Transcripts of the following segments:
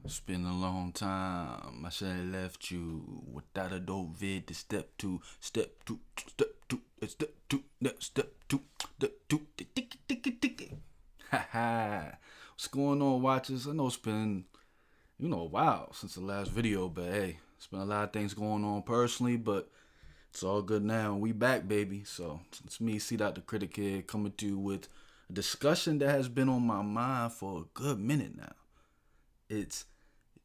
It's been a long time. I should have left you without a dope vid to step two, step two, step two, step two, step two, step two, ticky ticky ticky. Ha ha. What's going on, watchers? I know it's been, a while since the last video, but hey, it's been a lot of things going on personally, but it's all good now. We back, baby. So it's me, C. Dot the Critic here, coming to you with a discussion that has been on my mind for a good minute now. It's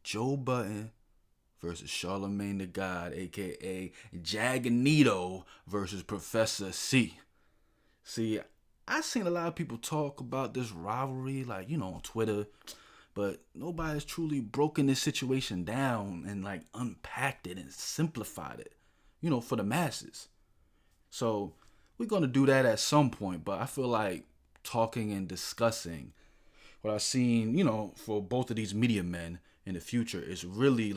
Joe Budden versus Charlamagne the God, aka Jaganito versus Professor C. See, I've seen a lot of people talk about this rivalry, on Twitter, but nobody's truly broken this situation down and unpacked it and simplified it, for the masses. So we're gonna do that at some point, but I feel like talking and discussing what I've seen, for both of these media men in the future is really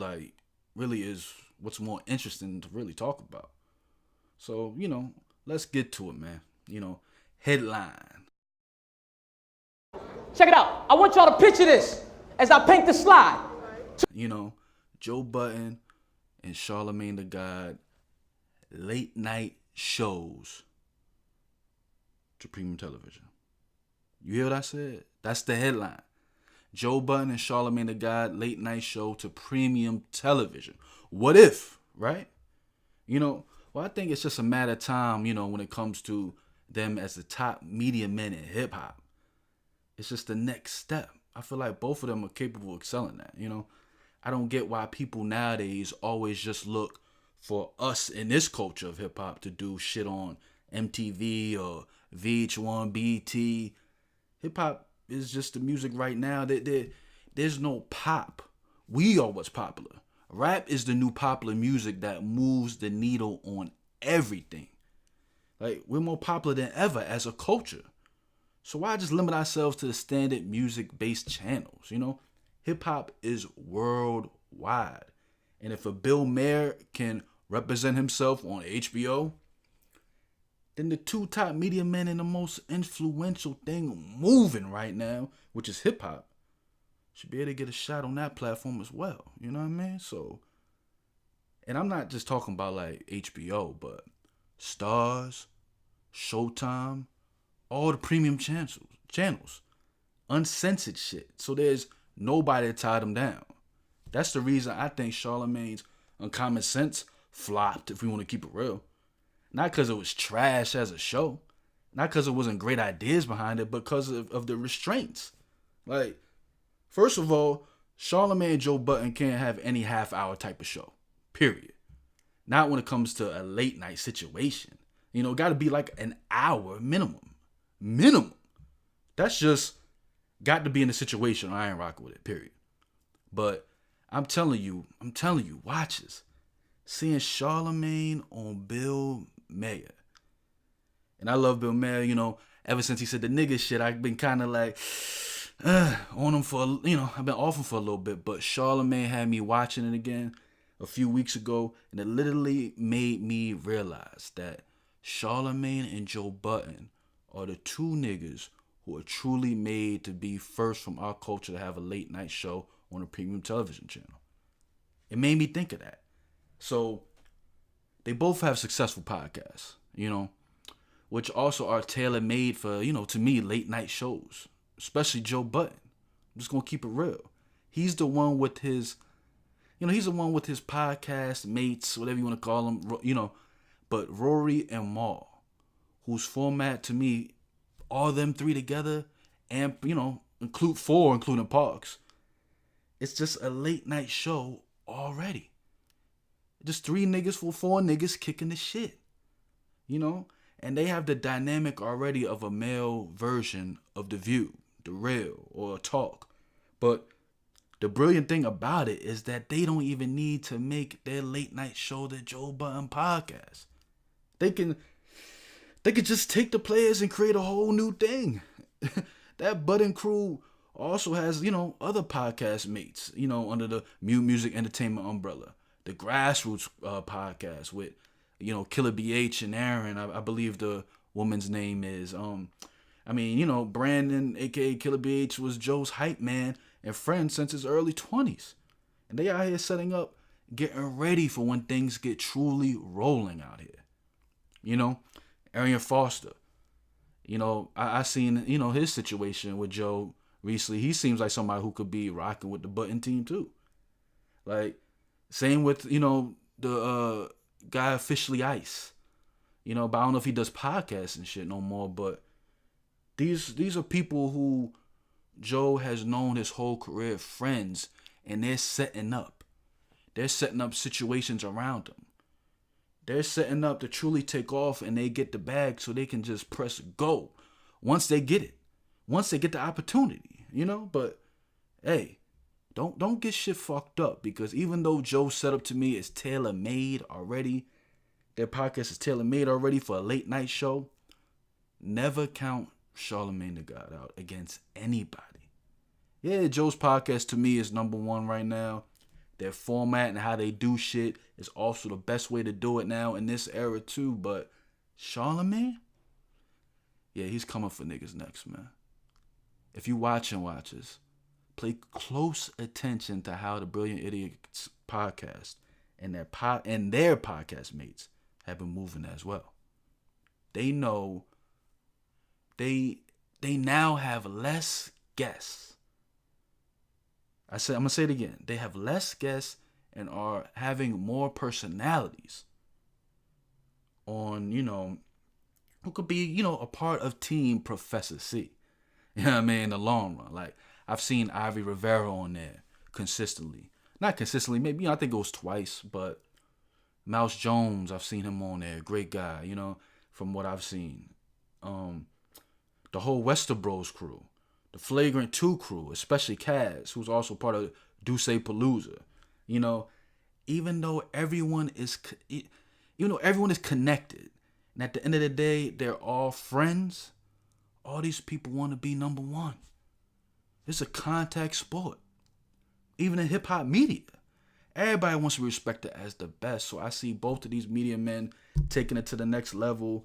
is what's more interesting to really talk about. So, let's get to it, man. Headline. Check it out. I want y'all to picture this as I paint the slide. Joe Budden and Charlamagne the God, late night shows to premium television. You hear what I said? That's the headline. Joe Budden and Charlamagne the God, late night show to premium television. What if, right? I think it's just a matter of time, when it comes to them as the top media men in hip hop. It's just the next step. I feel like both of them are capable of excelling that, I don't get why people nowadays always just look for us in this culture of hip hop to do shit on MTV or VH1, BT. Hip hop is just the music right now. There's no pop. We are what's popular. Rap is the new popular music that moves the needle on everything. We're more popular than ever as a culture. So why just limit ourselves to the standard music-based channels? Hip hop is worldwide. And if a Bill Maher can represent himself on HBO, then the two top media men in the most influential thing moving right now, which is hip hop, should be able to get a shot on that platform as well. You know what I mean? So, and I'm not just talking about HBO, but Stars, Showtime, all the premium channels, uncensored shit. So there's nobody to tie them down. That's the reason I think Charlamagne's Uncommon Sense flopped, if we want to keep it real. Not because it was trash as a show. Not because it wasn't great ideas behind it, but because of the restraints. First of all, Charlamagne and Joe Budden can't have any half-hour type of show. Period. Not when it comes to a late night situation. Got to be an hour minimum. Minimum. That's just got to be in a situation I ain't rocking with it. Period. But I'm telling you, watches. Seeing Charlamagne on Bill Maher. And I love Bill Maher, ever since he said the nigga shit, I've been kind of on him for, I've been off him for a little bit. But Charlamagne had me watching it again a few weeks ago, and it literally made me realize that Charlamagne and Joe Budden are the two niggas who are truly made to be first from our culture to have a late night show on a premium television channel. It made me think of that. So they both have successful podcasts, which also are tailor-made for, to me, late night shows, especially Joe Budden. I'm just going to keep it real. He's the one with his, he's the one with his podcast mates, whatever you want to call them, but Rory and Mal, whose format to me, all them three together, and, include four, including Parks, it's just a late night show already. Just three niggas for four niggas kicking the shit. And they have the dynamic already of a male version of The View, The Real, or Talk. But the brilliant thing about it is that they don't even need to make their late night show the Joe Budden podcast. They could just take the players and create a whole new thing. That Budden crew also has, other podcast mates, under the Music Entertainment umbrella. The Grassroots podcast with, Killer BH and Aaron. I believe the woman's name is, I mean, Brandon, aka Killer BH, was Joe's hype man and friend since his early 20s. And they out here setting up, getting ready for when things get truly rolling out here. Arian Foster. I seen, his situation with Joe recently. He seems like somebody who could be rocking with the Budden team too. Like, same with, the guy Officially Ice. But I don't know if he does podcasts and shit no more, but these are people who Joe has known his whole career, friends, and they're setting up. They're setting up situations around them. They're setting up to truly take off and they get the bag so they can just press go once they get it. Once they get the opportunity, But, hey, don't get shit fucked up, because even though Joe's setup to me is tailor-made already, their podcast is tailor-made already for a late night show, never count Charlamagne the God out against anybody. Yeah, Joe's podcast to me is number one right now. Their format and how they do shit is also the best way to do it now in this era too. But Charlamagne, yeah, he's coming for niggas next, man. If you watches, pay close attention to how the Brilliant Idiots podcast and their podcast mates have been moving as well. They know they now have less guests. I'm gonna say it again. They have less guests and are having more personalities on, who could be, a part of Team Professor C. You know what I mean? In the long run. Like, I've seen Ivy Rivera on there consistently. Not consistently, maybe, I think it was twice, but Mouse Jones, I've seen him on there. Great guy, from what I've seen. The whole Westerbros crew. The Flagrant 2 crew, especially Kaz, who's also part of Duce Palooza. Even though everyone is connected, and at the end of the day, they're all friends, all these people want to be number one. It's a contact sport. Even in hip-hop media, everybody wants to be respected as the best. So I see both of these media men taking it to the next level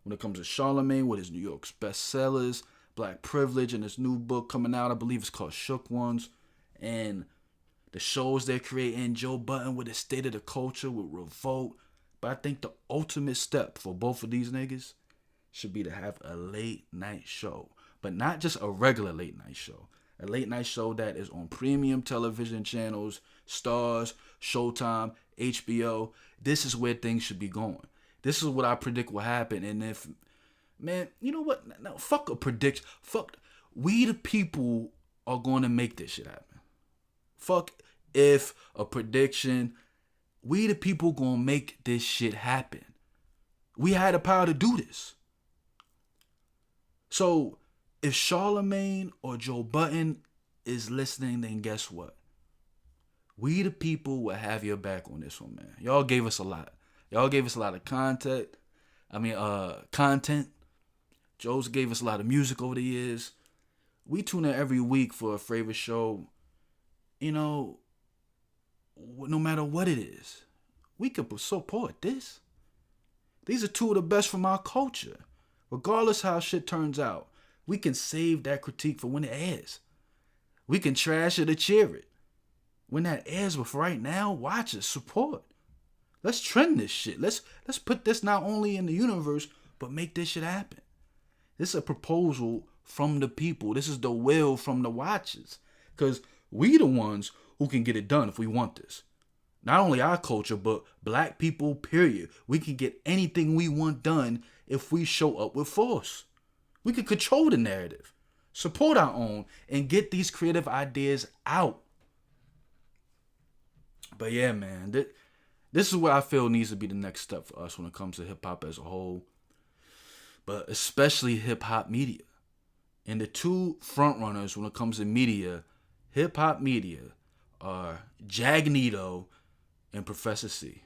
when it comes to Charlamagne with his New York's bestsellers, Black Privilege, and his new book coming out. I believe it's called Shook Ones. And the shows they're creating, Joe Budden with his State of the Culture, with Revolt. But I think the ultimate step for both of these niggas should be to have a late night show. But not just a regular late night show. A late night show that is on premium television channels, Stars, Showtime, HBO. This is where things should be going. This is what I predict will happen. And if, man, you know what? Now, fuck a prediction. Fuck. We the people are going to make this shit happen. Fuck if a prediction. We the people going to make this shit happen. We had the power to do this. So, if Charlamagne or Joe Budden is listening, then guess what? We the people will have your back on this one, man. Y'all gave us a lot. Y'all gave us a lot of content. Joe's gave us a lot of music over the years. We tune in every week for a favorite show. No matter what it is, we could support this. These are two of the best from our culture. Regardless how shit turns out, we can save that critique for when it airs. We can trash it or cheer it. When that airs, but for right now, watch it, support. Let's trend this shit. Let's put this not only in the universe, but make this shit happen. This is a proposal from the people. This is the will from the watchers. Because we the ones who can get it done if we want this. Not only our culture, but black people, period. We can get anything we want done if we show up with force. We can control the narrative, support our own, and get these creative ideas out. But yeah, man, this is what I feel needs to be the next step for us when it comes to hip-hop as a whole, but especially hip-hop media. And the two frontrunners when it comes to media, hip-hop media, are Jagnito and Professor C.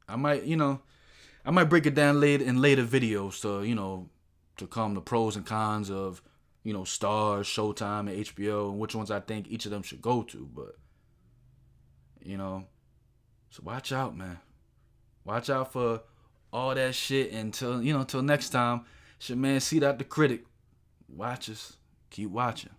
I might break it down later in later videos to come the pros and cons of, Stars, Showtime, and HBO, and which ones I think each of them should go to. But, so watch out, man. Watch out for all that shit until next time. It's your man, C. The Critic. watch us. Keep watching.